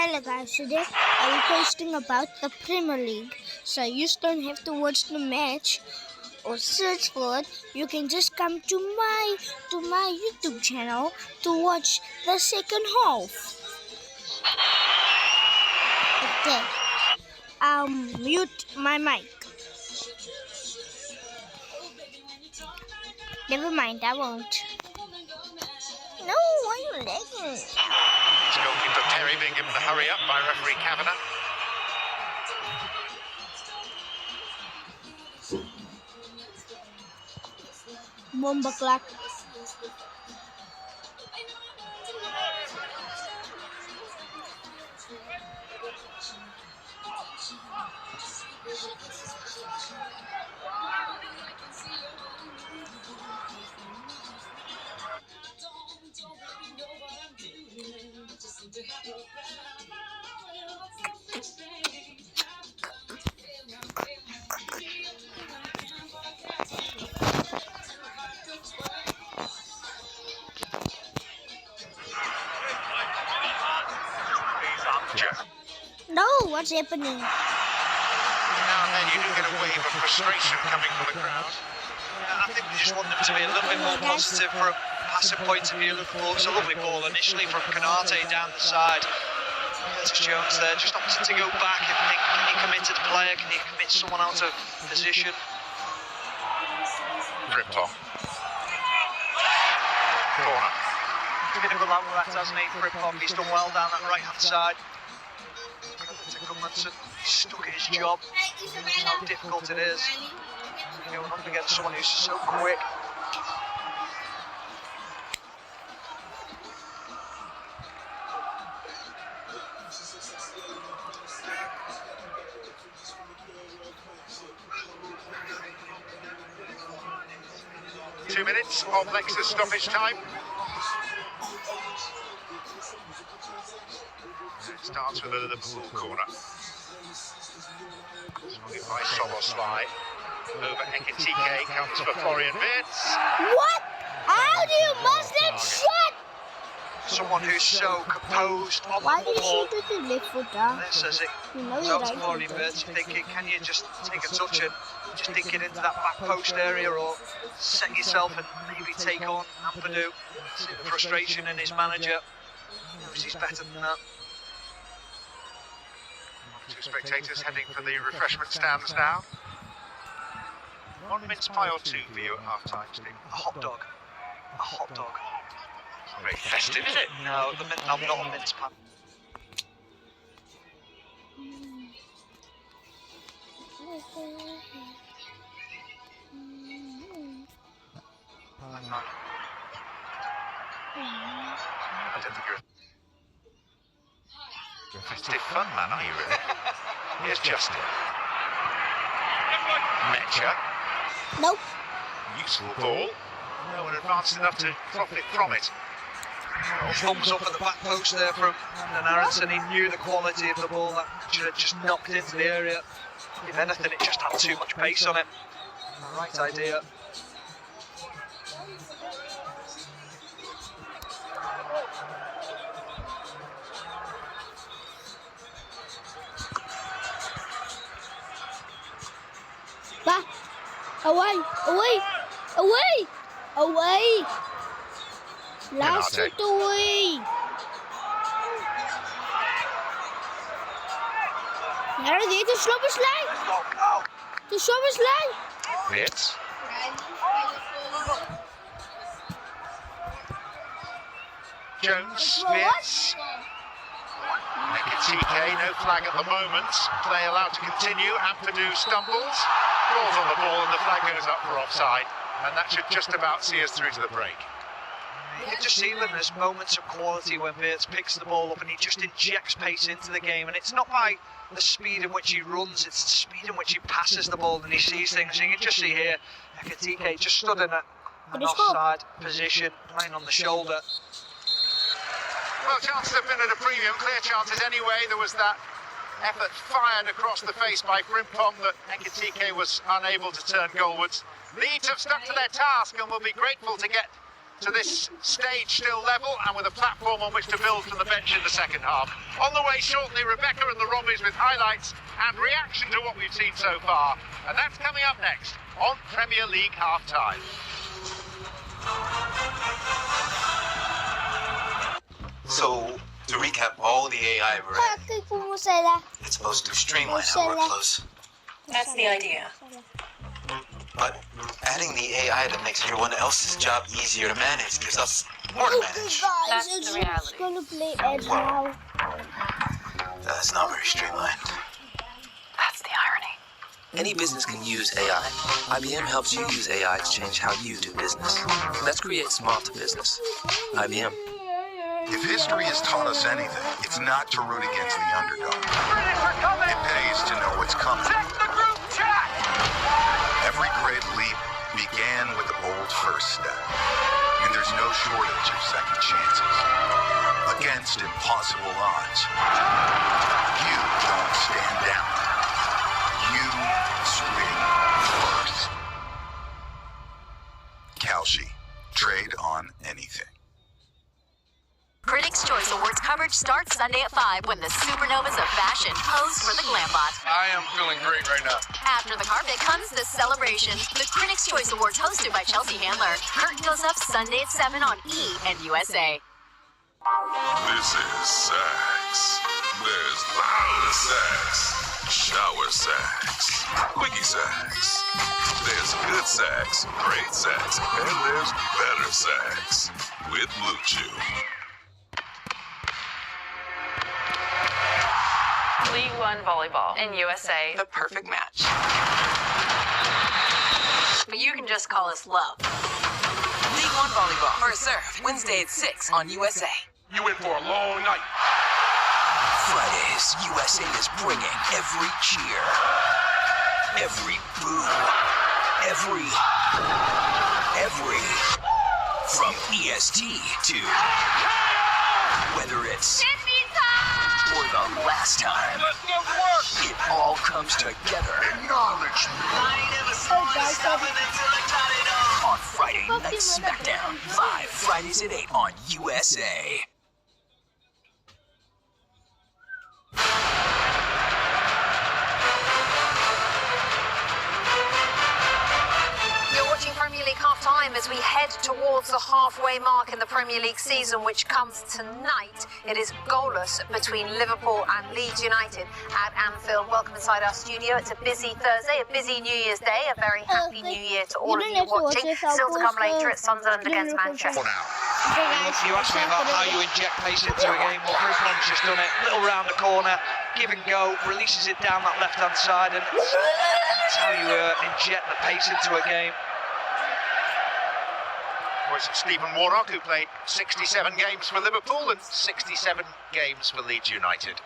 Hello guys, today I'll be posting about the Premier League. So you don't have to watch the match or search for it. You can just come to my YouTube channel to watch the second half. Okay. I'll mute my mic. Never mind, I won't. No, why are you lagging? It's goalkeeper Terry being given the hurry up by referee Kavanagh. Bomba clap. No, what's happening? Now and then you do get a wave of frustration coming from the crowd. I think we just want them to be a little bit more positive from a passing point of view. Liverpool, it's a lovely ball initially from Canate down the side. Curtis Jones there, just opted to go back and think, can he commit to the player? Can he commit someone out of position? Frimpong. Corner. He's been a good lad with that, hasn't he? Frimpong, he's done well down that right hand side. Gudmundsson, he's stuck at his job. Knows how difficult it is. You know, up against someone who's so quick. Two minutes of Lexus stoppage time. It starts with a Liverpool corner. Swung by Szoboszlai. Over Ekitike comes for Florian Wirtz. What? How do you miss that shot? Someone who's so composed on Why the do you ball. shoot with the left foot down? This is it. You know So you're to right. Florian Wirtz, you're thinking, can you just take a touch and just dink it into that back post area, or set yourself and maybe take on Ampadu? See the frustration in his manager. Knows he's better than that. Two spectators heading for the refreshment stands now. One mince pie or two for you at half time, Steve? A hot dog. A hot dog. It's not very festive, is it? No, I'm not a mince pan. I don't think you're a festive fun man, are you really? Here's Justin. Mecha. Nope. Useful ball. No one advanced enough to profit from it. Thumbs up at the back post there from Brandon Aronson. He knew the quality of the ball that should have just knocked into the area. If anything, it just had too much pace on it. Right idea. Back. Away. Away. Away. Away. Laat Canate. het away. Daar is de Szoboszlai. Go, go! De Szoboszlai. Wirtz. Jones, Wirtz. Ekitike, no flag at the moment. Play allowed to continue. Ampadu stumbles. Falls on the ball and the flag goes up for offside. And that should just about see us through to the break. You can just see that there's moments of quality when Wirtz picks the ball up and he just injects pace into the game. And it's not by the speed in which he runs, it's the speed in which he passes the ball and he sees things. You can just see here, Ekitike just stood in an offside position, playing on the shoulder. Well, chances have been at a premium, clear chances anyway. There was that effort fired across the face by Frimpong that Ekitike was unable to turn goalwards. Leeds have stuck to their task and will be grateful to get to this stage still level and with a platform on which to build from the bench in the second half. On the way shortly, Rebecca and the Robbies with highlights and reaction to what we've seen so far. And that's coming up next on Premier League Half Time. So, to recap all the AI we're adding, Kijk hoe moest hij daar. it's supposed to streamline our workflows. That's the idea. But adding the AI that makes everyone else's job easier to manage gives us more to Okay manage. guys, That's it's the reality. gonna play Edge now. That's not very streamlined. That's the irony. Any business can use AI. IBM helps you use AI to change how you do business. Let's create smarter business. IBM. If history has taught us anything, it's not to root against the underdog. It pays to know what's coming. Every great leap began with a bold first step. And there's no shortage of second chances. Against impossible odds. You don't stand down. You swing first. Kalshi. Trade on anything. Critics' Choice Awards coverage starts Sunday at 5 when the supernovas of fashion pose for the Glambot. I am feeling great right now. After the carpet comes the celebration. The Critics' Choice Awards hosted by Chelsea Handler. Curtain goes up Sunday at 7 on E! and USA. This is sex. There's loud sex, shower sex, quickie sex. There's good sex, great sex, and there's better sex with Blue Chew. League One volleyball in USA. The perfect match. But you can just call us love. League One volleyball. First serve. Wednesday at 6 on USA. You in for a long night. Fridays, USA is bringing every cheer, every boo, every, from EST to whether it's for the last time, it all comes together. Acknowledge On Friday Night SmackDown, live Fridays at 8 on USA. You're watching Premier League Half Time as we head towards the halfway mark in the Premier League season, which comes tonight. It is goalless between Liverpool and Leeds United at Anfield. Welcome inside our studio. It's a busy Thursday, a busy New Year's Day, a very happy New Year to all of you watching. Still to come later, it's Sunderland against Manchester. Okay guys, You asked me about how you inject pace into a game. Well, Brisbane's just done it. Little round the corner, give and go, releases it down that left-hand side, and that's how you inject the pace into a game. Was Stephen Warnock, who played 67 games for Liverpool and 67 games for Leeds United.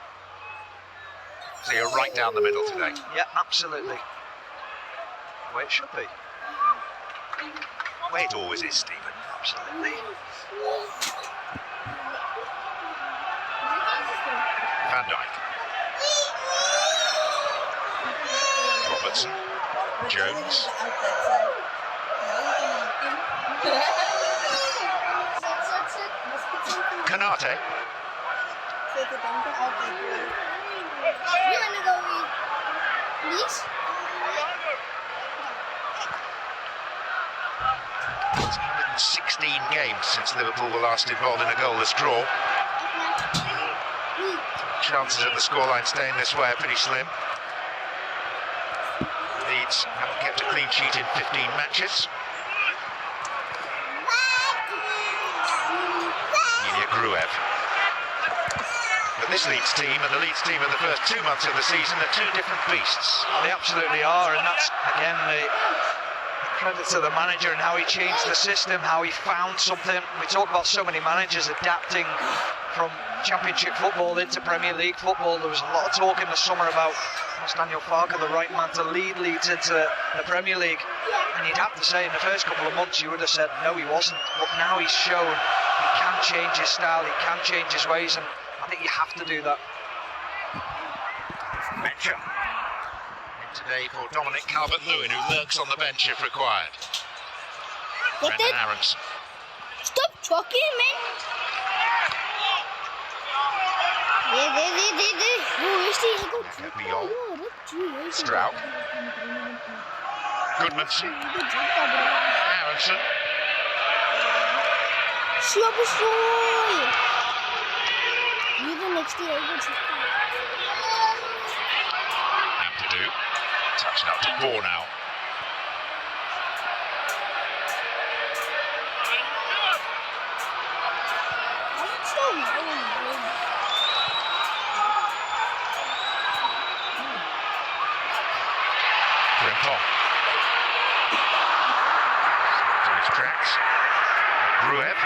So you're right down the middle today. Yeah, absolutely. The way it should be. The way it always is, Stephen. Absolutely. Van Dijk. Robertson. Jones. Kanate. You wanna go read, please? It's 116 games since Liverpool were last involved in a goalless draw. Chances of the scoreline staying this way are pretty slim. Leeds haven't kept a clean sheet in 15 matches. Ilya Gruev. But this Leeds team and the Leeds team of the first 2 months of the season are two different beasts. They absolutely are, and that's, again, the credit to the manager and how he changed the system, how he found something. We talk about so many managers adapting from Championship football into Premier League football. There was a lot of talk in the summer about was Daniel Farke the right man to lead Leeds into the Premier League, and you'd have to say in the first couple of months you would have said no, he wasn't, but now he's shown he can change his style, he can change his ways, and I think you have to do that. Bencher. In today for Dominic Calvert-Lewin, who lurks on the bench if required. Brendan Aronson. Çok iyi man. Stroud. Goodmanson. Aronson. Şuy. Even next year, Ampadu. Touching up to Gore now. Frimpong. To his tracks. Gruev.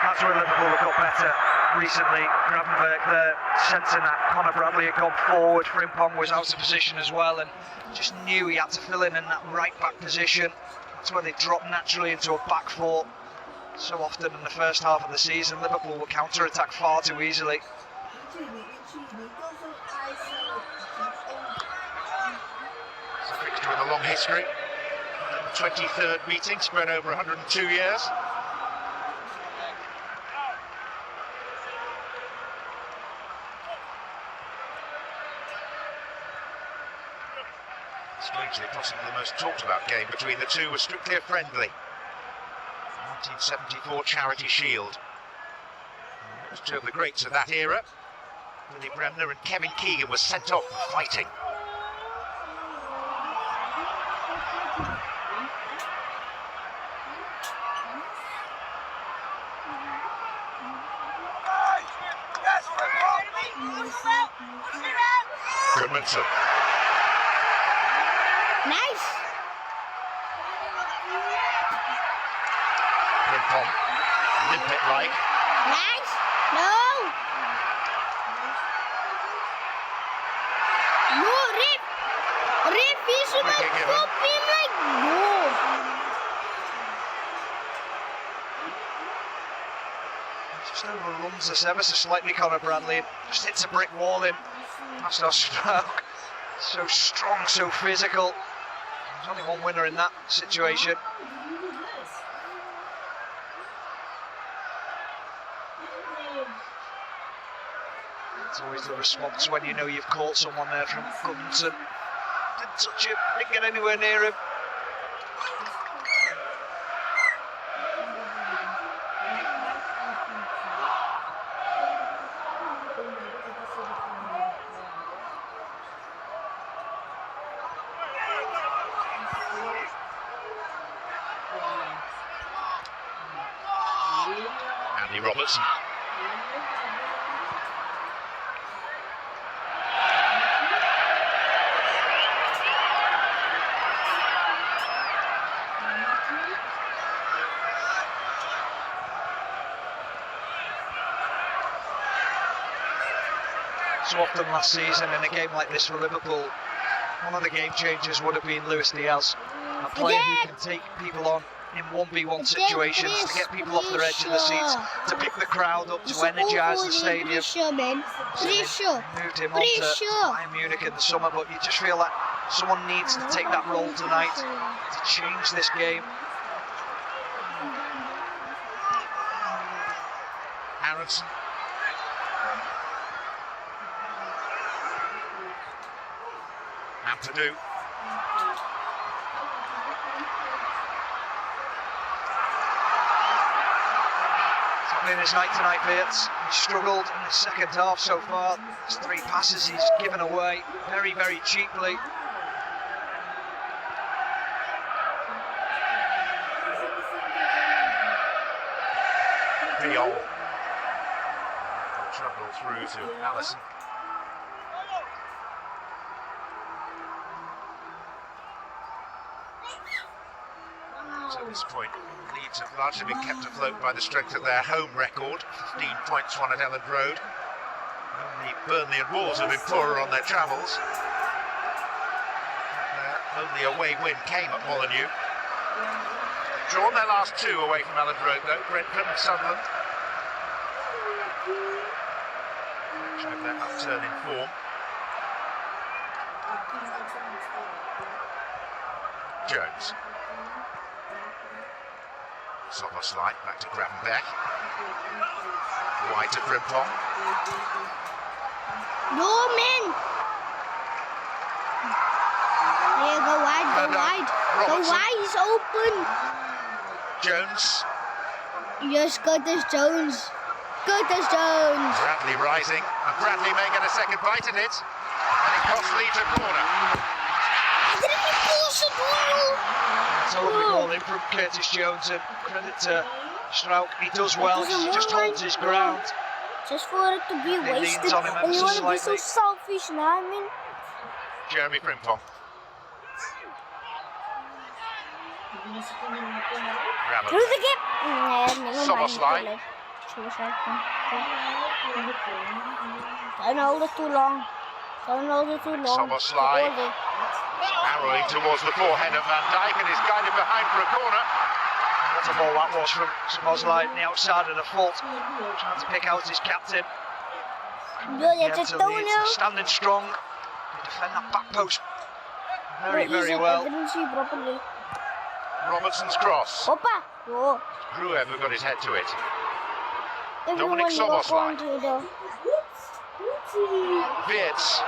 That's where Liverpool have got better recently. Gravenberg there, sensing that Conor Bradley had gone forward. Frimpong was out of position as well and just knew he had to fill in that right back position. That's where they drop naturally into a back four. So often in the first half of the season, Liverpool will counter-attack far too easily. It's a fixture with a long history. 23rd meeting spread over 102 years. Strangely, possibly the most talked about game between the two was strictly a friendly. 1974 Charity Shield. It was two of the greats of that era. Willie Bremner and Kevin Keegan were sent off for fighting. Goodmanson. Nice. Frimpong. Limpet like. Nice. No. No, Rip. Rip, he should have stopped him like no. Just overruns us ever so slightly, Conor Bradley. Just hits a brick wall in. That's not Stroke. So strong, so physical. There's only one winner in that situation. It's always the response when you know you've caught someone there from Goodmanson. Didn't touch him, didn't get anywhere near him. Andy Robertson. So often last season in a game like this for Liverpool, one of the game changers would have been Luis Diaz, a player who can take people on in 1v1 situations, to get people off their edge of the seats, to pick the crowd up, to energise the stadium. Moved him on to Bayern Munich in the summer, but you just feel that someone needs to take that role tonight to change this game. Aronson. Ampadu. It's not been his night tonight, Bates. He's struggled in the second half so far. There's 3 passes he's given away very, very cheaply. Viol. Trouble through to Allison. So at this point, Leeds have largely been kept afloat by the strength of their home record. 15 points won at Elland Road. Only Burnley and Wolves have been poorer on their travels. Their only away win came at Molineux. They've drawn their last 2 away from Elland Road though, Brentford and Sunderland. Of their upturn in form. Jones. Soboslai back to Gravenbeck. Wide to Frimpong. No, man. Yeah, go wide, go wide. Go Robertson. wide, he's open. Jones. Yes, Curtis Jones. Curtis Jones. Bradley rising, and Bradley may get a second bite at it. And it costs Leeds a corner. It's a lovely ball in from Curtis Jones, and credit to Strauch. He does well, he just holds his ground. Just for it to be He leans wasted, on him and you ever so want to be so slightly. selfish now, I mean. Jeremy Frimpong. Through the gap. Soboslai. Don't hold it too long. Don't hold it too long. Soboslai. Hold it. Arrowing towards the forehand of Van Dijk and is guided behind for a corner. What a ball that was from Soboslai, the outside of the foot, trying to pick out his captain. Good, Yeah, it's a to Leeds, toenail. standing strong, they defend that back post very, But very he's well. I didn't see properly. Robertson's cross. Opa! Oh. Gruev got his head to it. Everyone Dominic got Soboslai. going to the... Beards.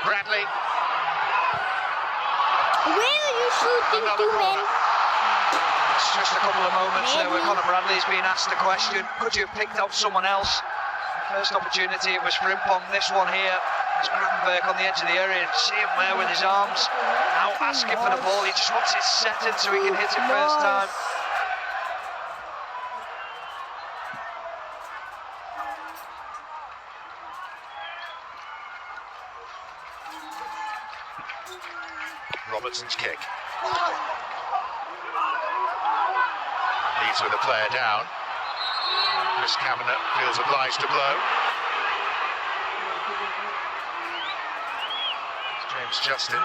Bradley. Where are you shooting Another to, man? It's just a couple of moments there where Conor Bradley's been asked the question, could you have picked out someone else? First opportunity it was Frimpong, this one here is Gravenberg on the edge of the area, and see him there with his arms now asking for the ball. He just wants it setting so he can hit it first time. Robertson's kick. Leeds with a player down. Chris Kavanagh feels obliged to blow. James Justin.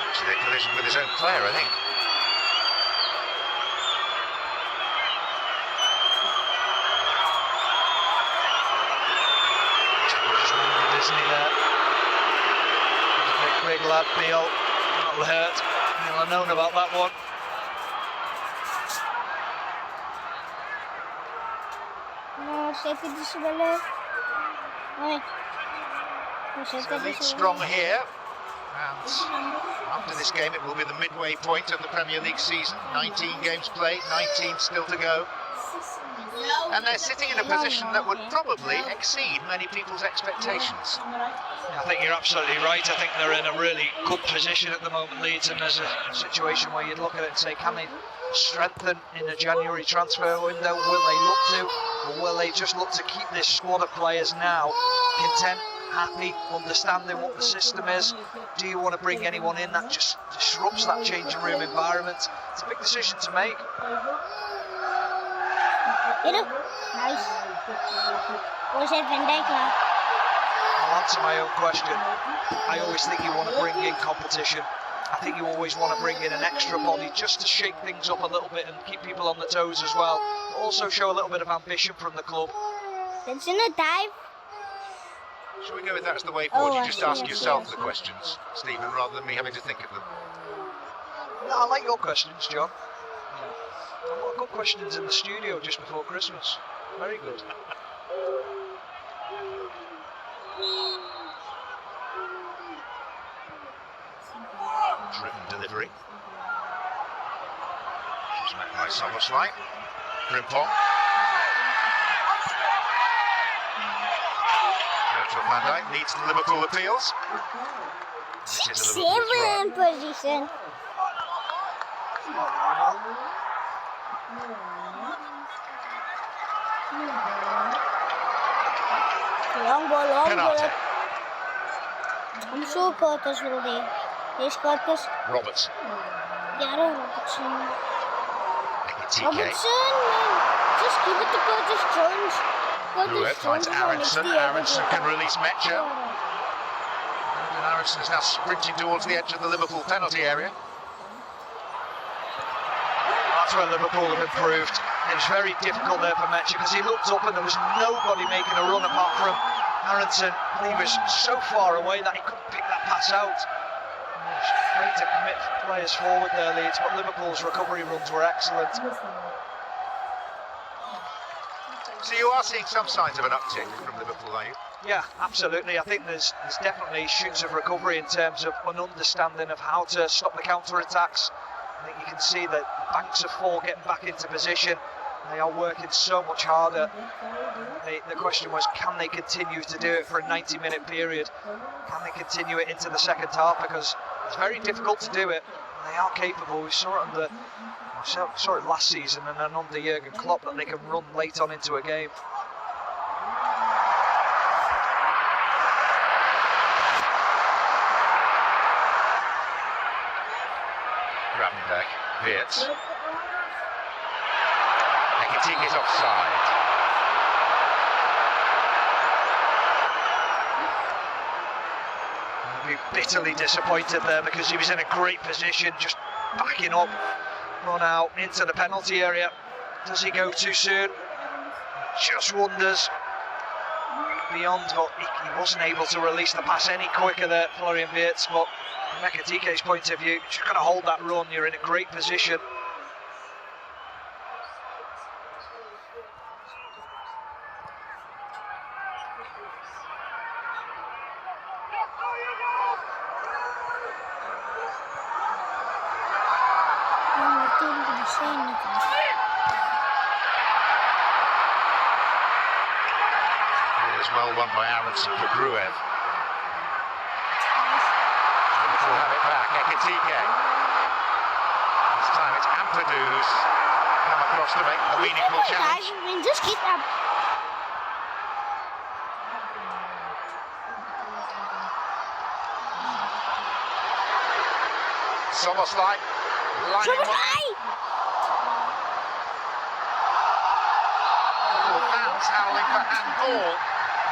Actually, a collision with his own player, I think. Isn't he there? Big lad, Beal, not hurt. He'll have known about that one. No, shake it this way. Wait. So Leeds strong here. And after this game, it will be the midway point of the Premier League season. 19 games played, 19 still to go. And they're sitting in a position that would probably exceed many people's expectations. I think you're absolutely right. I think they're in a really good position at the moment, Leeds, and there's a situation where you'd look at it and say, can they strengthen in the January transfer window? Will they look to, or will they just look to keep this squad of players now content, happy, understanding what the system is? Do you want to bring anyone in that just disrupts that changing room environment? It's a big decision to make. Nice. What's it, Van Dijk now? I'll answer my own question. I always think you want to bring in competition. I think you always want to bring in an extra body just to shake things up a little bit and keep people on the toes as well. But also show a little bit of ambition from the club. It's in a dive. Shall we go with that as the way forward? Oh, You just I ask see, yourself yes. the questions, Stephen, rather than me having to think of them. No, I like your questions, John. I've got good questions in the studio just before Christmas. Very good. Driven delivery. She's met by Soboslai. Frimpong. Virgil van Dijk leads the Liverpool appeals. This is a Liverpool throw. 7 position. Long ball. Penalty. I'm sure Curtis will be. Here's Curtis. Roberts. Gary Robertson. Ekitike. Robertson, man. Just give it to Curtis Jones. Ruev finds Aronson. Aronson can release Metcher. And Aronson is now sprinting towards the edge of the Liverpool penalty area. That's where Liverpool have improved. It was very difficult there for Metcher because he looked up and there was nobody making a run apart from Aronson. He was so far away that he couldn't pick that pass out. It was very having to commit players forward there, Leeds, but Liverpool's recovery runs were excellent. So you are seeing some signs of an uptick from Liverpool, are you? Yeah, absolutely. I think there's definitely shoots of recovery in terms of an understanding of how to stop the counter-attacks. I think you can see that banks of four getting back into position. They are working so much harder. The question was, can they continue to do it for a 90-minute period? Can they continue it into the second half? Because it's very difficult to do it. They are capable. We saw it last season and then under Jurgen Klopp that they can run late on into a game. Gravenberch, Wirtz. Ekitike is offside. I'll be bitterly disappointed there because he was in a great position, just backing up, run out into the penalty area. Does he go too soon? Just wonders. Beyond, but he wasn't able to release the pass any quicker there, Florian Wirtz. But from Ekitike's point of view, just got to hold that run. You're in a great position. Well won by Aronson for Gruev. Liverpool have it back, Ekitike. This time it's Ampadu who's come across to make a meaningful challenge. Just keep up. Szoboszlai lining one. Fans howling for handball.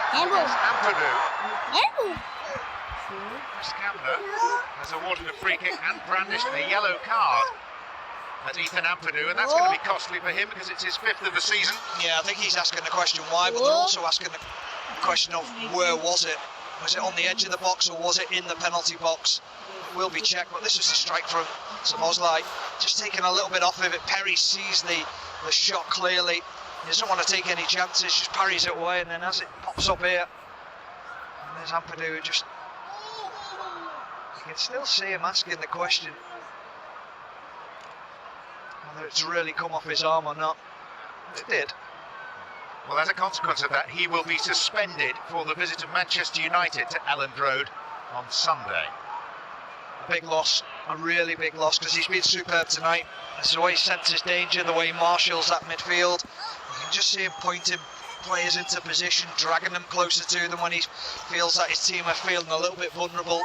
Handball. Ampadu. Handball. Chris Camner has awarded a free kick and brandished a yellow card at Ethan Ampadu, and that's going to be costly for him because it's his 5th of the season. Yeah, I think he's asking the question why, but they're also asking the question of where was it? Was it on the edge of the box or was it in the penalty box? It will be checked, but this was a strike from Szoboszlai, just taking a little bit off of it. Perry sees the shot clearly. He doesn't want to take any chances, just parries it away, and then as it pops up here, and there's Ampadu, just, you can still see him asking the question whether it's really come off his arm or not. It did. Well, as a consequence of that, he will be suspended for the visit of Manchester United to Elland Road on Sunday. A big loss, a really big loss, because he's been superb tonight. It's the way he senses danger, the way he marshals that midfield. You can just see him pointing players into position, dragging them closer to them when he feels that his team are feeling a little bit vulnerable.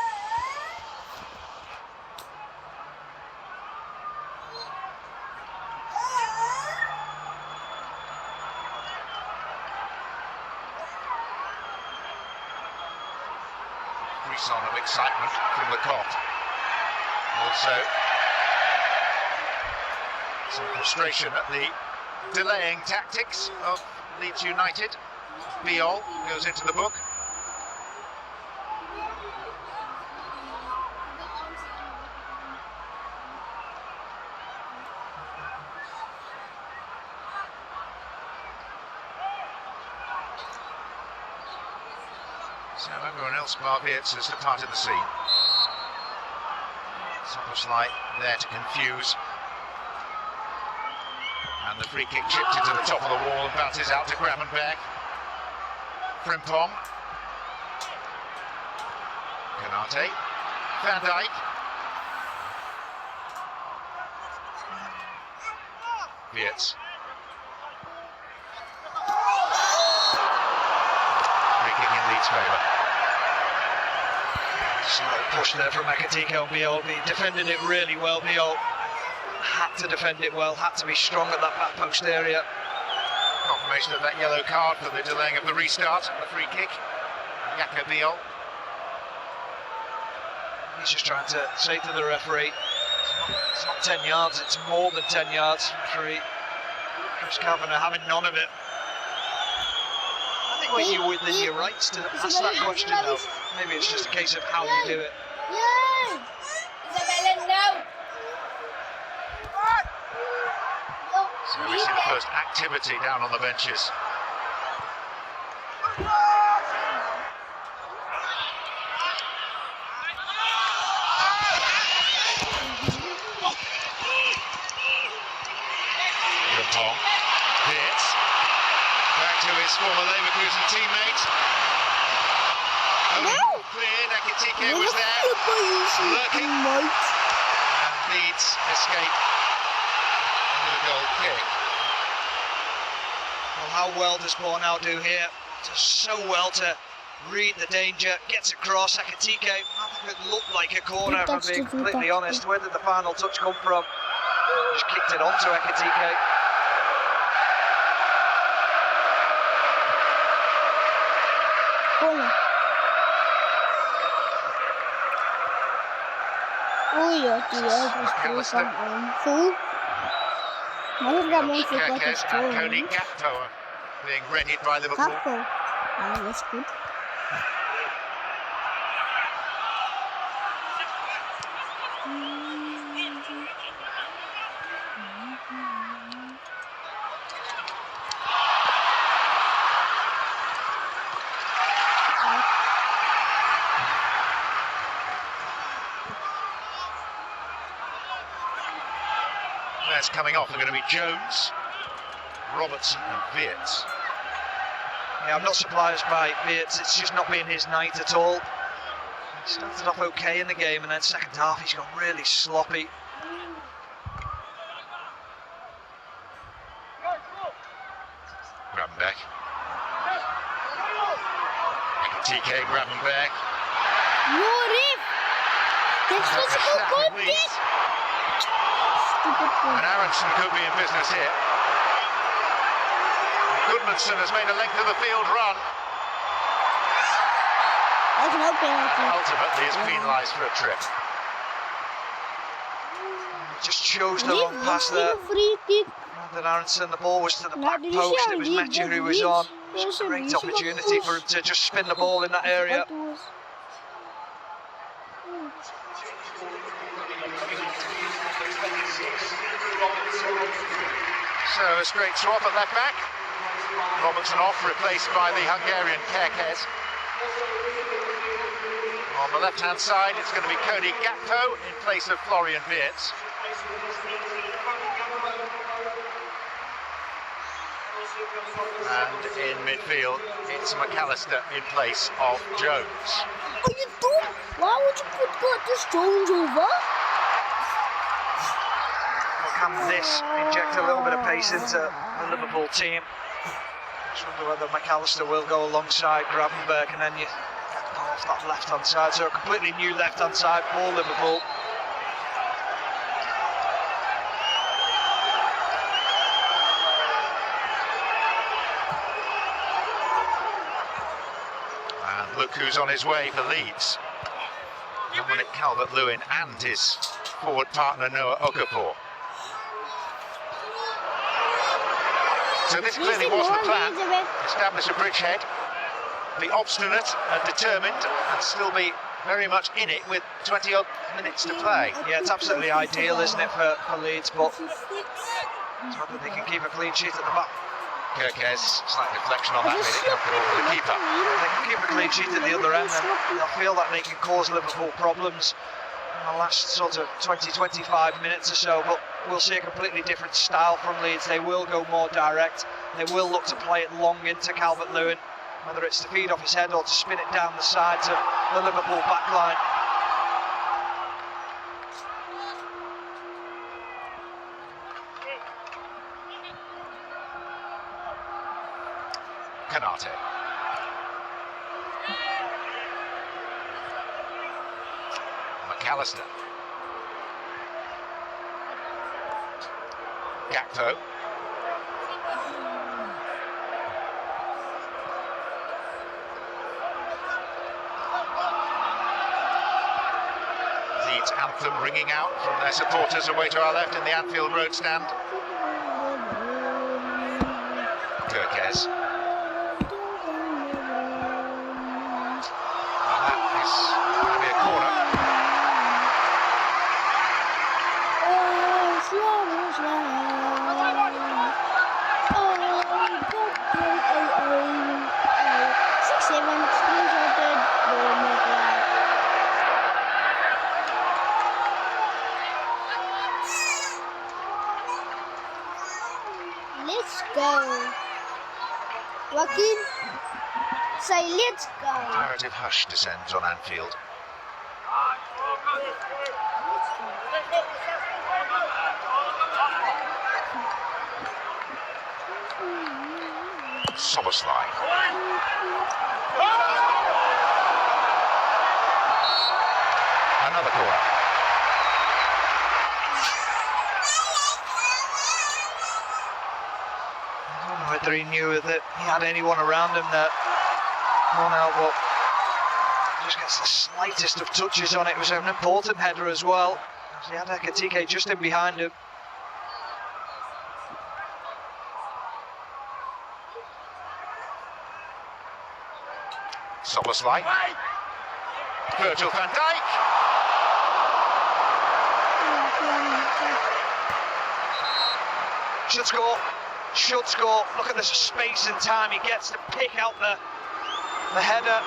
Frisson of excitement from the Lecoq. Also, some frustration at the delaying tactics of Leeds United. Biol goes into the book. So everyone else, bar Wirtz, has departed the scene. Szoboszlai there to confuse. And the free kick chipped into the top of the wall and bounces out to Gravenberch. Frimpong. Konate. Van Dijk. Wirtz. Free kick in Leeds' favour. Slow push there from Ekitike on Biol. He defended it really well. Biol had to defend it well, had to be strong at that back post area. Confirmation of that yellow card for the delaying of the restart, the free kick. Jakob Biol. He's just trying to say to the referee, it's not 10 yards, it's more than 10 yards. Referee Chris Kavanagh having none of it. I think when you're within your rights to ask that question though, maybe it's just a case of how you do it. Yeah. So we see the first activity down on the benches. Frimpong. Wirtz. Back to his former Leverkusen teammate. Oh, clear. Ekitike was there. Lurking. And Leeds escape with a goal kick. Well, how well does Bornau do here? Does so well to read the danger, gets across. Ekitike, it looked like a corner, if I'm being completely honest. Where did the final touch come from? Just kicked it onto Ekitike. Corner. Oh ja, die is van Onfu. Maar Ramon voor dat is and Cody Gakpo are being readied by Liverpool. Gakpo. Ah, dat is goed. That's coming off. They're going to be Jones, Robertson and Wirtz. Yeah, I'm not surprised by Wirtz. It's just not been his night at all. He started off okay in the game, and then second half he's gone really sloppy. Gravenberch. TK Gravenberch. Jorif! Dit is een goed dit! And Aronson could be in business here. Goodmanson has made a length of the field run. That's no penalty. Ultimately is penalised for a trip. Just chose the wrong pass there. Free kick. Brandon Aronson, the ball was to the back post. It was Mecha who was on. It was a great opportunity for him to just spin the ball in that area. So a straight swap at left back. Robertson off, replaced by the Hungarian Kerkez. On the left hand side it's going to be Cody Gakpo in place of Florian Wirtz. And in midfield it's McAllister in place of Jones. Are you dumb? Why would you put Curtis Jones over? Can this inject a little bit of pace into the Liverpool team? Just wonder whether McAllister will go alongside Gravenberch, and then you get the ball off that left hand side. So a completely new left hand side for Liverpool. And look who's on his way for Leeds. Dominic Calvert-Lewin and his forward partner Noah Okafor. So this clearly was the plan. Establish a bridgehead, be obstinate and determined, and still be very much in it with 20 odd minutes to play. Yeah, it's absolutely ideal, isn't it, for Leeds, but it's whether they can keep a clean sheet at the back. Kerkez, slight deflection on that, made it comfortable for the keeper. They can keep a clean sheet at the other end, and they'll feel that they can cause Liverpool problems in the last sort of 20-25 minutes or so, but we'll see a completely different style from Leeds. They will go more direct, they will look to play it long into Calvert-Lewin, whether it's to feed off his head or to spin it down the sides of the Liverpool backline. Canate. McAllister. Gakpo. Leeds anthem ringing out from their supporters away to our left in the Anfield Road stand. Kerkez. That is going to be a corner. Let's go. Joaquin, say let's go. Narrative hush descends on Anfield. Soboslai. Another corner. I don't know whether he knew that he had anyone around him that run out, but just gets the slightest of touches on it. It was an important header as well. He had Ekitike just in behind him. Soboslai. Virgil van Dijk. Should score. Should score. Look at the space and time he gets to pick out the header.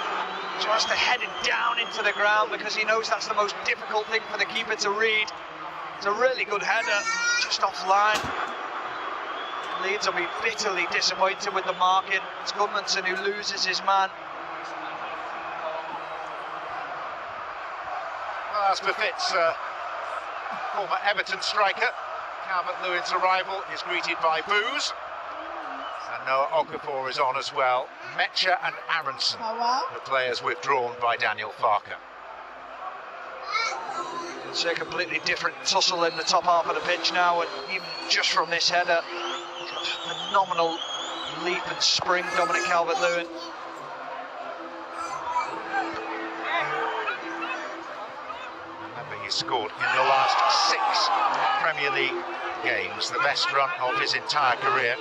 He wants to head it down into the ground because he knows that's the most difficult thing for the keeper to read. It's a really good header, just offline. Leeds will be bitterly disappointed with the marking. It's Goodmanson who loses his man. Well, as befits former Everton striker, Calvert-Lewin's arrival is greeted by boos. And Noah Okafor is on as well. Metcher and Aronson, the players withdrawn by Daniel Farker. It's a completely different tussle in the top half of the pitch now, and even just from this header, phenomenal leap and spring, Dominic Calvert-Lewin. Remember, he scored in the last 6 Premier League games, the best run of his entire career.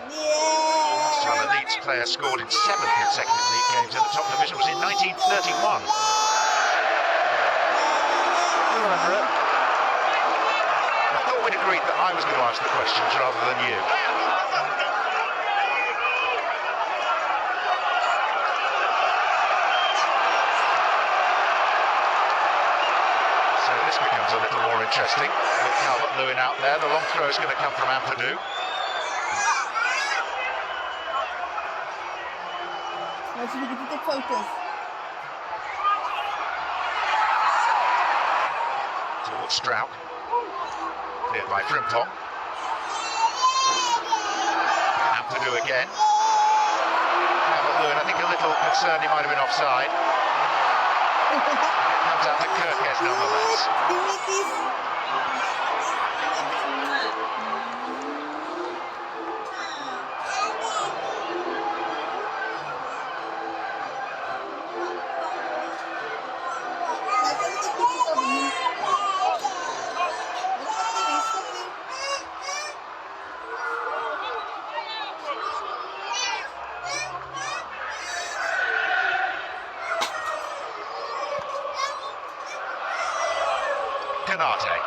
Last time a Leeds player scored in 7 consecutive league games in the top division was in 1931. I thought we'd agreed that I was going to ask the questions rather than you. So this becomes a little more interesting. With Calvert-Lewin out there, the long throw is going to come from Ampadu. Let's look at the photos. Towards Strout. Cleared by Frimpong. Ampadu again. Calvert-Lewin, I think a little concerned he might have been offside. Comes out to Kirkes nonetheless. Canate.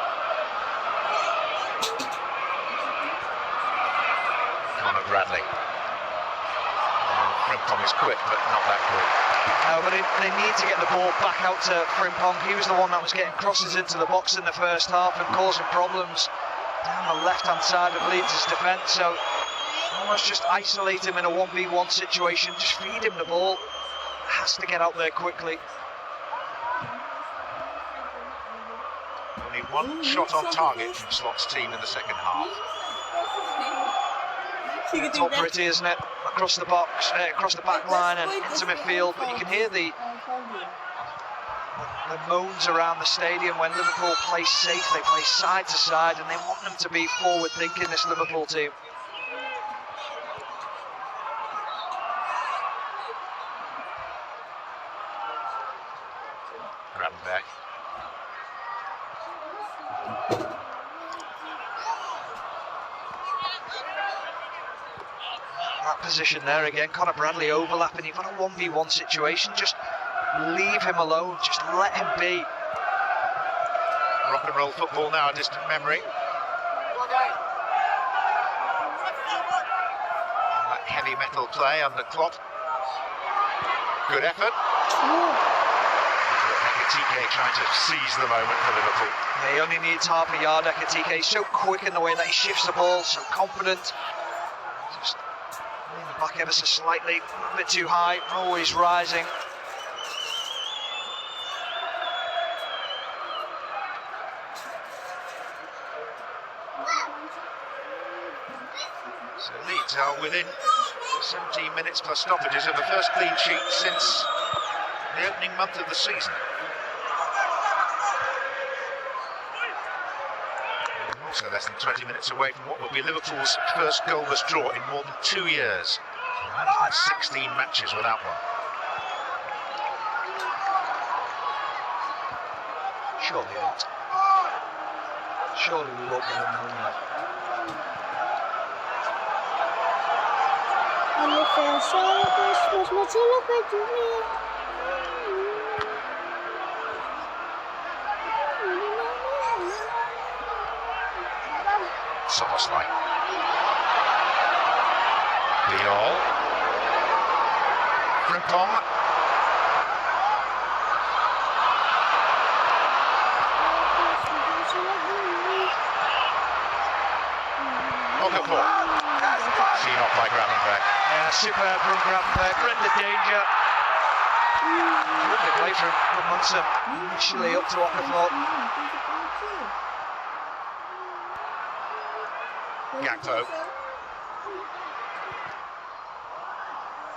Conor Bradley. Frimpong is quick, but not that quick. No, but they need to get the ball back out to Frimpong. He was the one that was getting crosses into the box in the first half and causing problems down the left-hand side of Leeds' defence. So almost just isolate him in a 1v1 situation. Just feed him the ball. Has to get out there quickly. Only one shot on target from Slot's team in the second half. It's all pretty, isn't it? Across the box, across the back line and into midfield, but you can hear the moans around the stadium when Liverpool play safe. They play side to side and they want them to be forward thinking, this Liverpool team. Gravenberch. That position there again, Conor Bradley overlapping. You've got a 1v1 situation, just leave him alone, just let him be. Rock and roll football now, a distant memory. That heavy metal play under Klopp. Good effort. Ekitike trying to seize the moment for Liverpool. Yeah, he only needs half a yard. Ekitike. He's so quick in the way that he shifts the ball, so confident. Just leaning back ever so slightly, a bit too high, always rising. So Leeds are within 17 minutes plus stoppages of the first clean sheet since the opening month of the season. And also less than 20 minutes away from what will be Liverpool's first goalless draw in more than 2 years. 116 matches without one. Surely not. Surely we won't get him now. And if I saw Christmas, much celebrate to me. Soboslai. Diol. Frimpong. Okafor. Seen off by Gravenberg. Yeah, superb from Gravenberg, read the danger. Terrific play from Munson. Initially up to Okafor. Gakpo.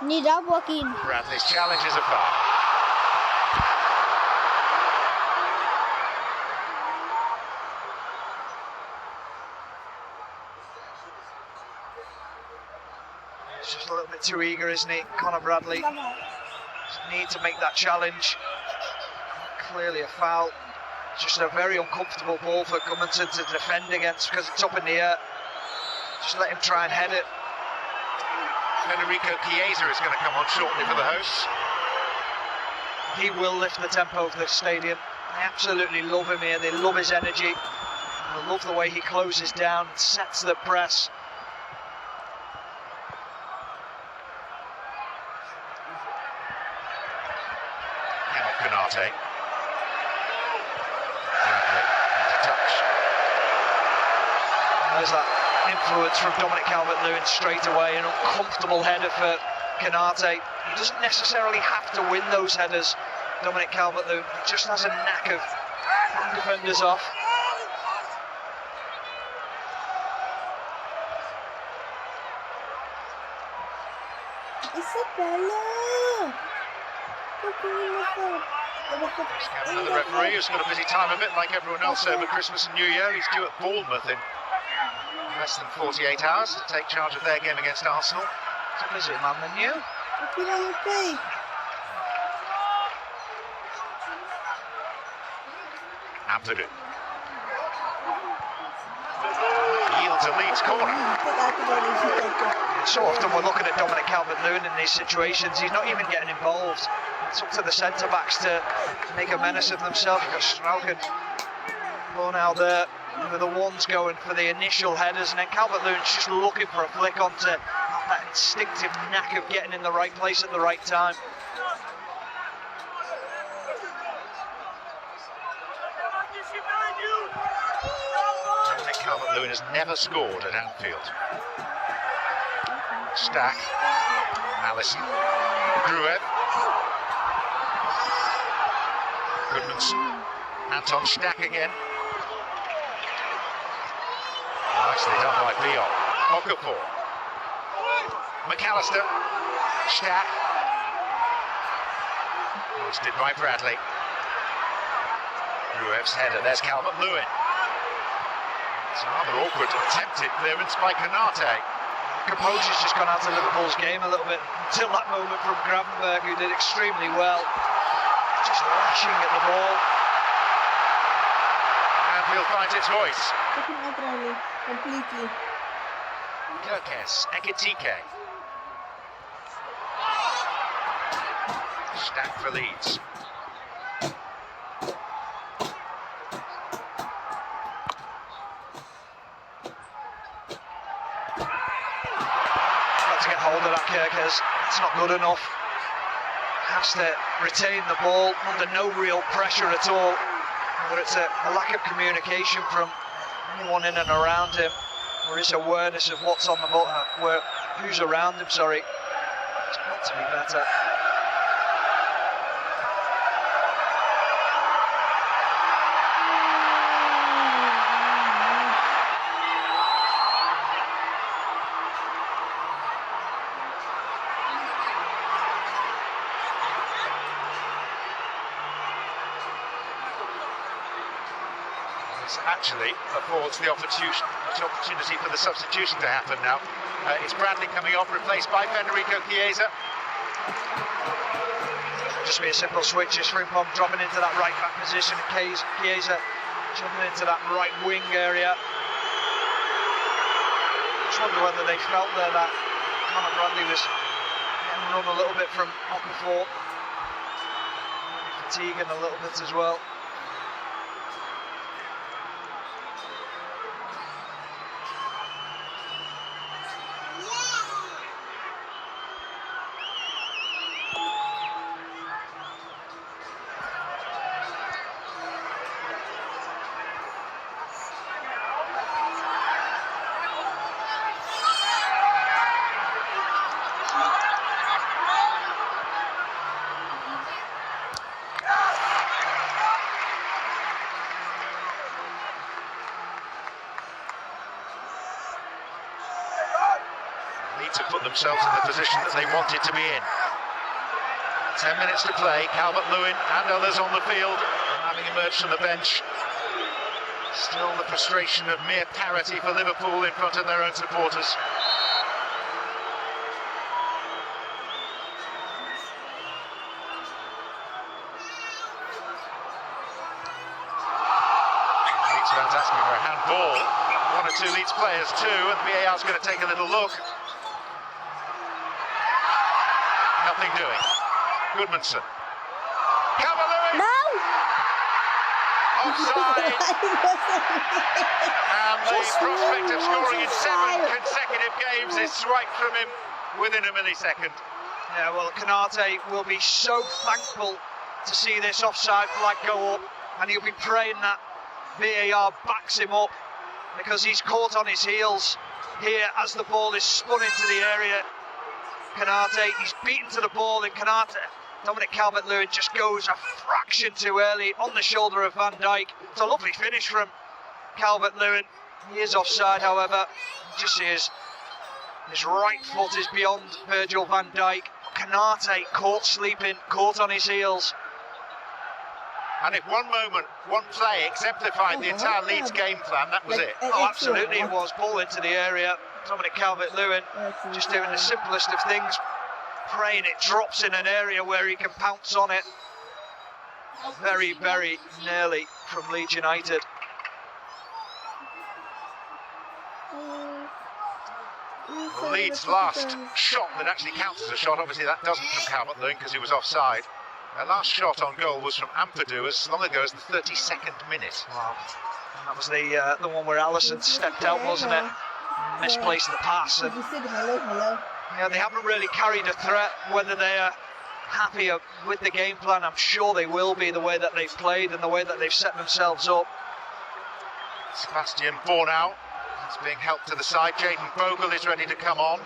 Need up walking. Bradley's challenge is a foul. He's just a little bit too eager, isn't he? Conor Bradley. Need to make that challenge. Clearly a foul. Just a very uncomfortable ball for Gummington to defend against because it's up in the air. Just let him try and head it. Federico Chiesa is going to come on shortly for the hosts. He will lift the tempo of the stadium. I absolutely love him here. They love his energy. I love the way he closes down, sets the press. Konate. Bradley into touch. There's that influence from Dominic Calvert-Lewin straight away. An uncomfortable header for Konate. He doesn't necessarily have to win those headers, Dominic Calvert-Lewin. He just has a knack of putting defenders off. Isabella! Another referee who's got a busy time of it, like everyone else over Christmas and New Year. He's due at Bournemouth in less than 48 hours to take charge of their game against Arsenal. It's a busy man than you. Ampadu. Yields a Leeds corner. So often we're looking at Dominic Calvert-Lewin in these situations. He's not even getting involved. It's up to the centre-backs to make a menace of themselves. You've got Strauchen going out there with the ones going for the initial headers, and then Calvert-Lewin's just looking for a flick onto that instinctive knack of getting in the right place at the right time. Dominic Calvert-Lewin has never scored at Anfield. Stack. Allison. Gruev. Goodmanson. Anton Stack again. Nicely done by Diol. Okafor. McAllister. Stack. Hoisted by Bradley. Gruev's header. There's Calvert-Lewin. It's a rather awkward attempted clearance by Konate. Composure's just gone out of Liverpool's game a little bit until that moment from Gravenberg, who did extremely well. Just lashing at the ball. Anfield finds its voice. Completely. Kirkes, Ekitike. Stack for Leeds. Got to get hold of that, Kirkes. It's not good enough. has to retain the ball under no real pressure at all. But it's a lack of communication from anyone in and around him, or his awareness of what's on the ball, who's around him, sorry. It's got to be better. Actually affords the opportunity for the substitution to happen now. It's Bradley coming off, replaced by Federico Chiesa. Just be a simple switch, as Frimpong dropping into that right back position, and Chiesa jumping into that right wing area. Just wonder whether they felt there that Conor Bradley was getting run a little bit from Okafor, fatiguing a little bit as well. To put themselves in the position that they wanted to be in. 10 minutes to play, Calvert-Lewin and others on the field, having emerged from the bench. Still the frustration of mere parity for Liverpool in front of their own supporters. Leeds fans asking for a handball. One or two Leeds players too, and VAR's going to take a little look. Nothing doing. Goodmanson. Calvert-Lewin! No! Offside! And the prospect of scoring in 7 consecutive games is swiped from him within a millisecond. Yeah, well, Konate will be so thankful to see this offside flag go up, and he'll be praying that VAR backs him up, because he's caught on his heels here as the ball is spun into the area. Konate, he's beaten to the ball, and Dominic Calvert-Lewin just goes a fraction too early on the shoulder of Van Dijk. It's a lovely finish from Calvert-Lewin. He is offside, however. You just see his right foot is beyond Virgil van Dijk. Konate caught sleeping, caught on his heels. And if one moment, one play exemplified the entire Leeds game plan, that was it. Oh, absolutely it was. Ball into the area. Dominic Calvert-Lewin just doing the simplest of things, praying it drops in an area where he can pounce on it. Very, very nearly from Leeds United. Leeds' last shot that actually counts as a shot, obviously that doesn't from Calvert-Lewin because he was offside. Their last shot on goal was from Ampadu as long ago as the 32nd minute. Wow. And that was the one where Alisson stepped out, wasn't it? Misplaced the pass. And, yeah, they haven't really carried a threat. Whether they're happy with the game plan, I'm sure they will be, the way that they've played and the way that they've set themselves up. Sebastian Bornau is being helped to the side. Jayden Bogle is ready to come on.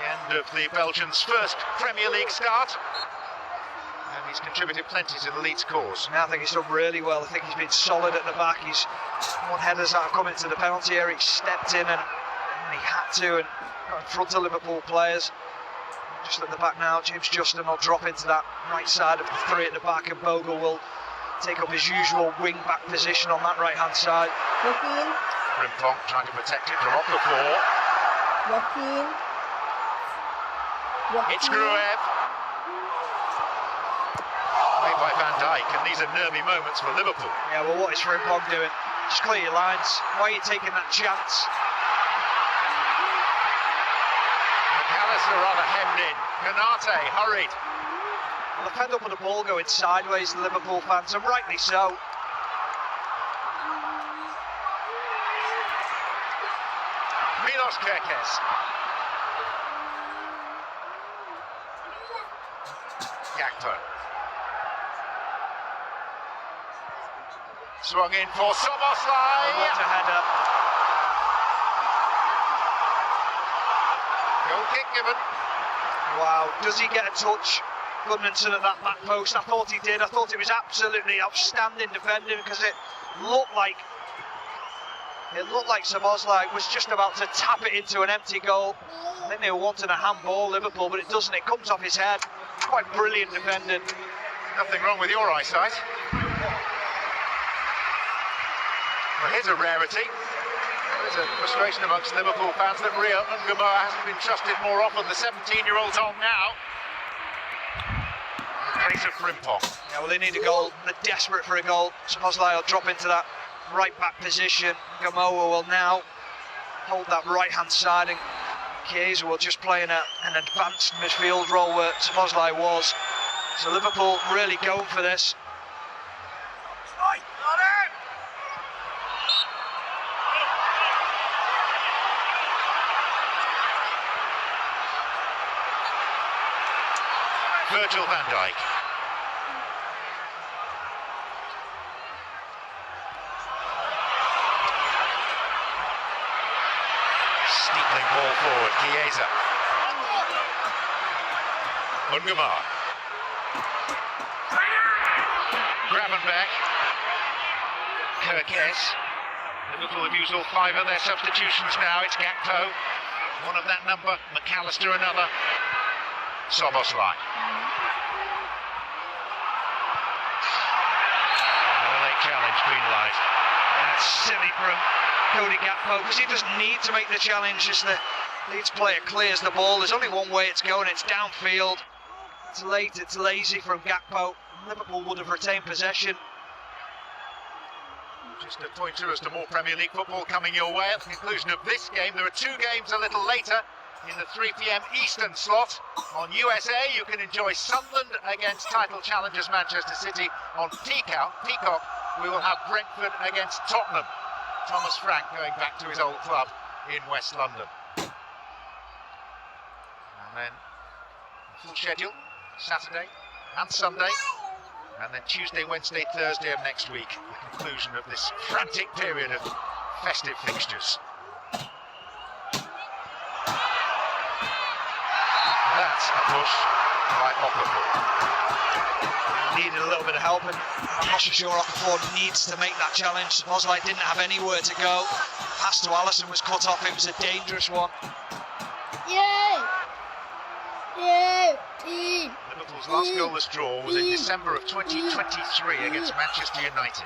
The end of the Belgians' first Premier League start. And he's contributed plenty to the Leeds cause. Yeah, I think he's done really well. I think he's been solid at the back. He's won headers that have come into the penalty area. He stepped in and he had to and got in front of Liverpool players. Just at the back now, James Justin will drop into that right side of the three at the back, and Bogle will take up his usual wing-back position on that right-hand side. Frimpong trying to protect it from Okafor. It's Gruev. Made by Van Dijk, and these are nervy moments for Liverpool. Yeah, well, what is Frimpong doing? Just clear your lines. Why are you taking that chance? McAllister rather hemmed in. Konate hurried. Well, they're fed up with the ball going sideways, the Liverpool fans, and rightly so. Josh Kirkes. Gakpo. Swung in for Szoboszlai. What a header. Goal kick given. Wow, does he get a touch? Goodmanson at that back post. I thought he did. I thought it was absolutely outstanding defending because it looked like Szoboszlai was just about to tap it into an empty goal. I think they were wanting a handball, Liverpool, but it doesn't. It comes off his head. Quite brilliant defending. Nothing wrong with your eyesight. Well, here's a rarity. There's a frustration amongst Liverpool fans that Rio Ngoma hasn't been trusted more often. The 17-year-old's on now. Place of Frimpong. Yeah, well, they need a goal. They're desperate for a goal. Szoboszlai will drop into that right back position. Gamoa will now hold that right hand side, and Chiesa will just play in an advanced midfield role where Szoboszlai was. So Liverpool really going for this. Virgil van Dijk. Steepling ball forward, Chiesa. Ungomar. Gravenberch. Kirkes. Liverpool have used all 5 of their substitutions now. It's Gakpo, one of that number. McAllister, another. Szoboszlai. Late challenge, green light. That's silly from Cody Gakpo because he doesn't need to make the challenge as the Leeds player clears the ball. There's only one way it's going, it's downfield. It's late, it's lazy from Gakpo. Liverpool would have retained possession. Just a pointer as to more Premier League football coming your way. At the conclusion of this game, there are 2 games a little later in the 3 p.m. Eastern slot. On USA, you can enjoy Sunderland against title challengers Manchester City. On Peacock, we will have Brentford against Tottenham. Thomas Frank going back to his old club in West London. And then full schedule, Saturday and Sunday. And then Tuesday, Wednesday, Thursday of next week, the conclusion of this frantic period of festive fixtures. That's a push by Okafor. Needed a little bit of help, and I'm not so sure Okafor needs to make that challenge. Szoboszlai didn't have anywhere to go. Pass to Alisson was cut off. It was a dangerous one. Yay! Yay! Team! Liverpool's last goalless draw was in December of 2023 against Manchester United.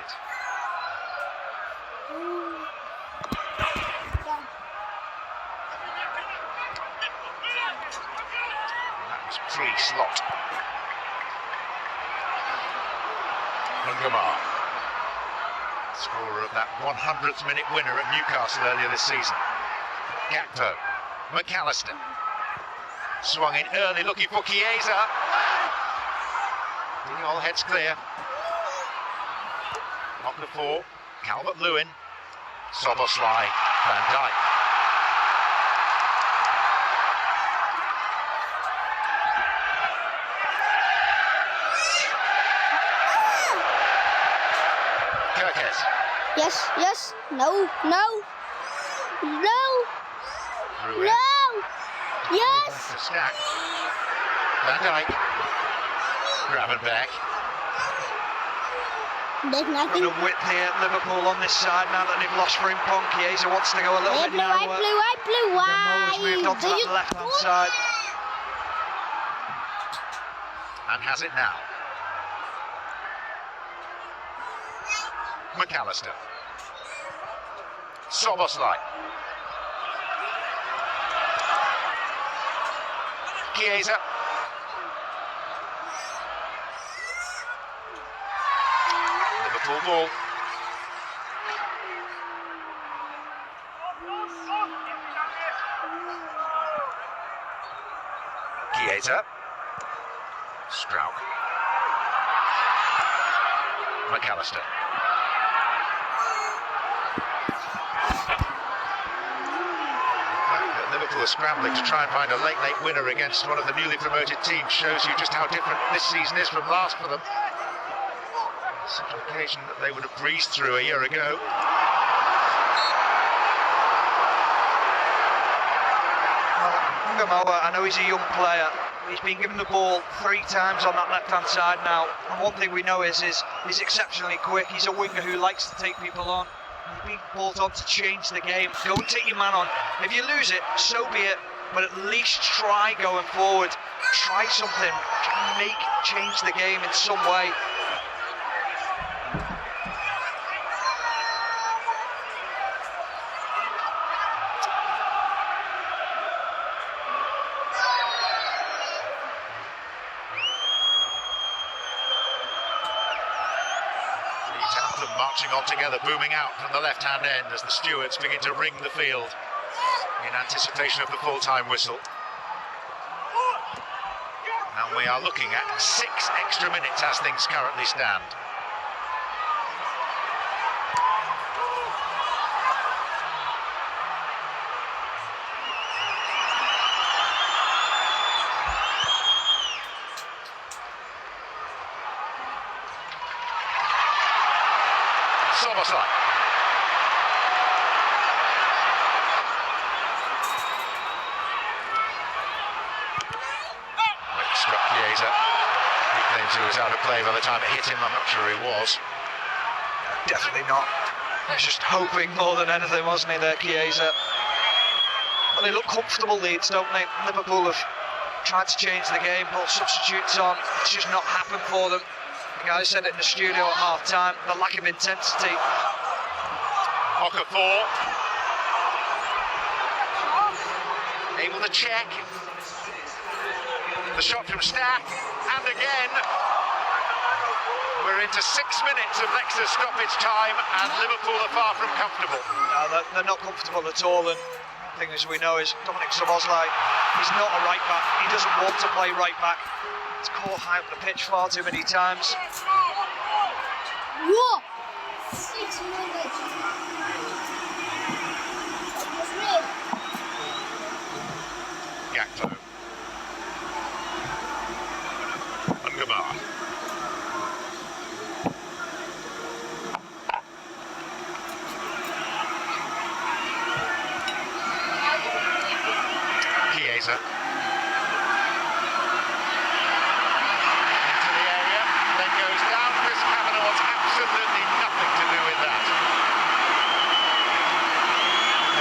That was pre-slot. Ungomar, scorer of that 100th minute winner at Newcastle earlier this season. Gakpo, McAllister, swung in early looking for Chiesa. All heads clear. Okafor, Calvert-Lewin, Szoboszlai, Van Dijk. Kirkes. Yes, yes, no, no, no, Ruin. no, yes! The stack. Van Dijk. Gravenberch. There's nothing. Got a width here, Liverpool on this side now that they've lost Frimpong. Chiesa wants to go a little I bit blew, narrower. I blew, Gamoa's moved on to Do that you- left-hand side. And has it now. McAllister. Szoboszlai. Chiesa. Liverpool ball. Chiesa. Strauch. McAllister. are scrambling to try and find a late winner against one of the newly promoted teams. Shows you just how different this season is from last for them. Such an occasion that they would have breezed through a year ago. Gamoa, I know he's a young player. He's been given the ball 3 times on that left-hand side now. And one thing we know is he's exceptionally quick. He's a winger who likes to take people on. He's been brought on to change the game. Go and take your man on. If you lose it, so be it. But at least try going forward. Try something. Try and change the game in some way. Marching on together, booming out from the left-hand end as the stewards begin to ring the field in anticipation of the full-time whistle. And we are looking at 6 extra minutes as things currently stand. Soboslai. Struck Chiesa. He claims he was out of play by the time it hit him. I'm not sure he was. Definitely not. He was just hoping more than anything, wasn't he, there, Chiesa? Well, they look comfortable, Leeds, don't they? Liverpool have tried to change the game, put substitutes on. It's just not happened for them. The guy said it in the studio at half-time, the lack of intensity. Okafor. Able to check. The shot from Stack, and again. We're into 6 minutes of extra stoppage time, and Liverpool are far from comfortable. No, they're not comfortable at all, and the thing as we know is Dominic Szoboszlai, he's not a right back. He doesn't want to play right back. He's caught high up the pitch far too many times. Whoa! 6 minutes. Gakpo. Ungamar. Chiesa. Into the area, then goes down. Chris Kavanagh wants absolutely nothing to do with that.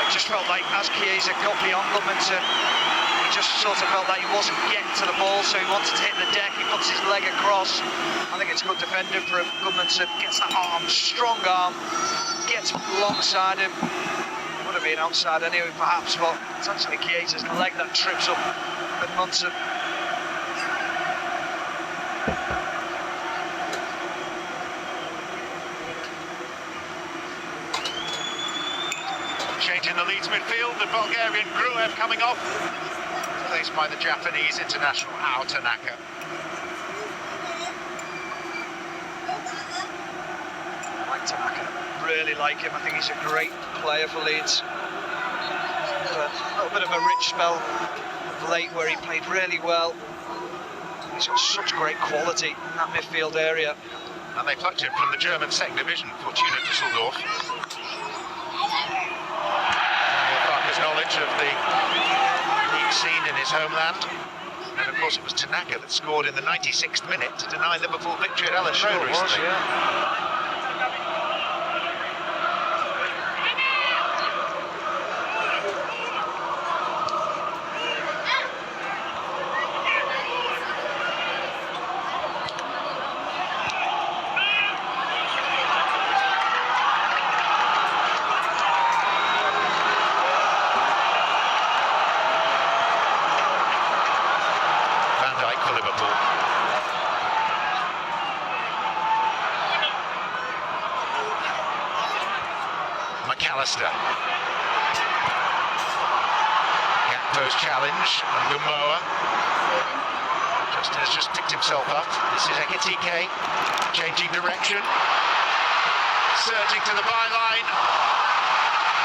It just felt like as Chiesa got beyond Goodmanson, he just sort of felt like he wasn't getting to the ball, so he wanted to hit the deck. He puts his leg across. I think it's good defending from Goodmanson. Gets that arm, strong arm, gets alongside him. It would have been outside anyway, perhaps, but it's actually Chiesa's leg that trips up Edmondson. Change in the Leeds midfield, the Bulgarian Gruev coming off, replaced by the Japanese international Ao Tanaka. I like Tanaka, really like him. I think he's a great player for Leeds. A little bit of a rich spell of late where he played really well. He's got such great quality in that midfield area. And they plucked him from the German second division, Fortuna Düsseldorf. Farker's knowledge of the league scene in his homeland. And of course it was Tanaka that scored in the 96th minute to deny Liverpool victory at Elland Road recently. McAllister. Gakpo's challenge, and Gumoa has just picked himself up. This is Ekitike, changing direction, surging to the byline,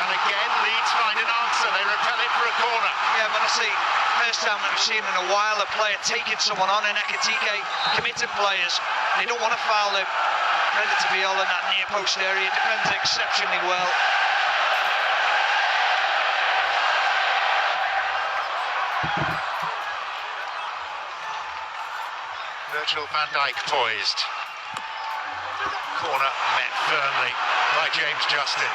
and again, Leeds find an answer. They repel it for a corner. Yeah, but that's the first time that I've seen in a while a player taking someone on, and Ekitike committed players. They don't want to foul him. Credit to Viola in that near post area, defends exceptionally well. Virgil van Dijk poised. Corner met firmly by James Justin.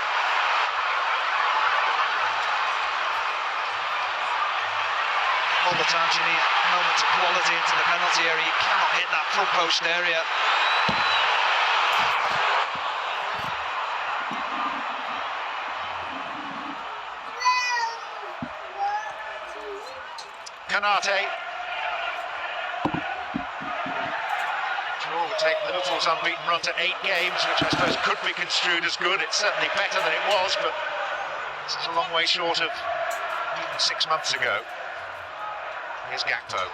All the times you need moments of quality into the penalty area, you cannot hit that front post area. Kanate. Draw would take Liverpool's unbeaten run to 8 games, which I suppose could be construed as good. It's certainly better than it was, but this is a long way short of even 6 months ago. Here's Gakpo.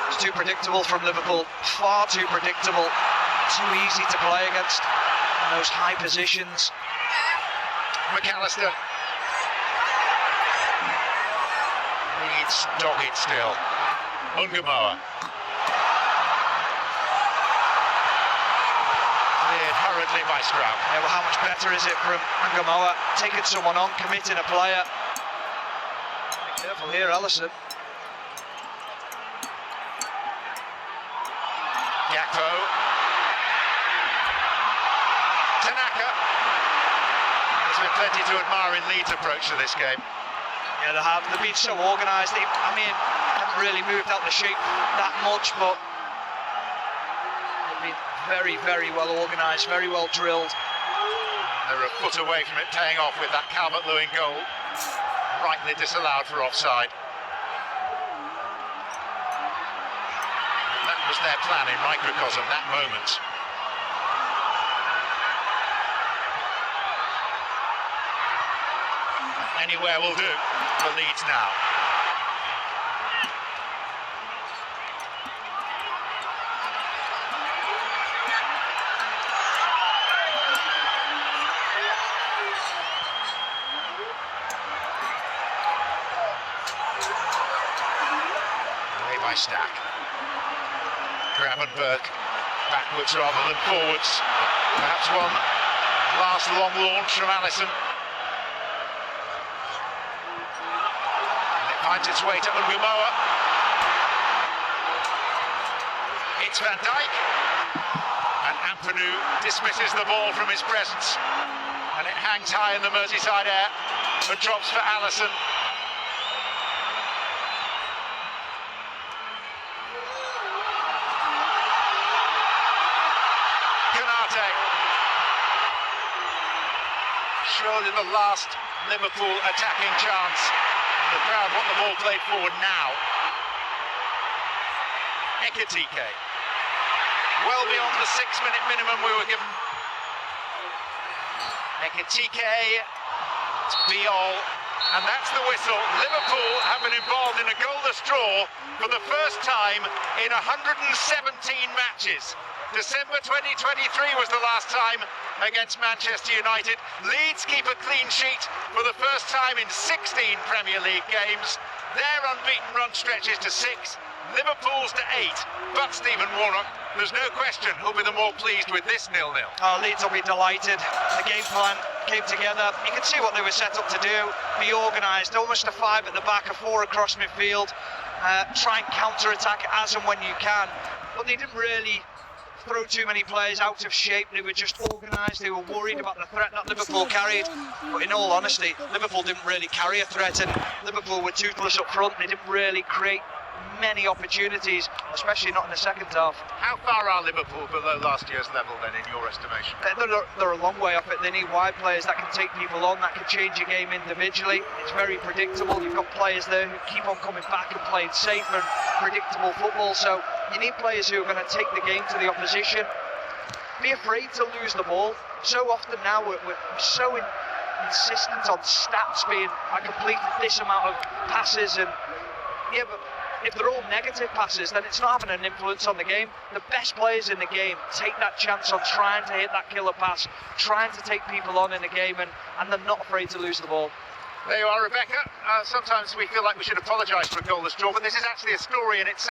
It's too predictable from Liverpool, far too predictable, too easy to play against in those high positions. McAllister. Leeds dog it still. Ungamoa. Cleared hurriedly by Stroud. Yeah, well, how much better is it from Ungamoa taking someone on, committing a player? Be careful here, Alisson. Gakpo. Tanaka. There's been plenty to admire in Leeds' approach to this game. Yeah, they have. They've been so organised. I mean, haven't really moved out the shape that much, but they've been very, very well organised, very well drilled. They're a foot away from it paying off with that Calvert-Lewin goal. Rightly disallowed for offside. That was their plan in microcosm, that moment. Anywhere will do for Leeds now. Away by Stack. Gravenberg backwards rather than forwards. Perhaps one last long launch from Alisson. Finds its way to Ungamoa. It's Van Dijk. And Ampadu dismisses the ball from his presence. And it hangs high in the Merseyside air and drops for Alisson. Kanate. Surely the last Liverpool attacking chance. The crowd want the ball played forward now. Ekitike. Well beyond the 6-minute minimum we were given. Ekitike. It's Biol. And that's the whistle. Liverpool have been involved in a goalless draw for the first time in 117 matches. December 2023 was the last time against Manchester United. Leeds keep a clean sheet for the first time in 16 Premier League games. Their unbeaten run stretches to 6, Liverpool's to 8. But Stephen Warnock, there's no question who'll be the more pleased with this 0-0. Oh, Leeds will be delighted. The game plan came together. You can see what they were set up to do. Be organised, almost a 5 at the back, a 4 across midfield. Try and counter-attack as and when you can. But they didn't really throw too many players out of shape. They were just organised. They were worried about the threat that Liverpool carried. But in all honesty, Liverpool didn't really carry a threat, and Liverpool were toothless up front. They didn't really create many opportunities, especially not in the second half. How far are Liverpool below last year's level then, in your estimation? They're a long way off it. They need wide players that can take people on, that can change a game individually. It's very predictable. You've got players there who keep on coming back and playing safe and predictable football. So you need players who are going to take the game to the opposition. Be afraid to lose the ball. So often now we're so insistent on stats being, I completed this amount of passes, and yeah, but if they're all negative passes, then it's not having an influence on the game. The best players in the game take that chance on trying to hit that killer pass, trying to take people on in the game, and they're not afraid to lose the ball. There you are, Rebecca. Sometimes we feel like we should apologise for a goalless draw, but this is actually a story in itself.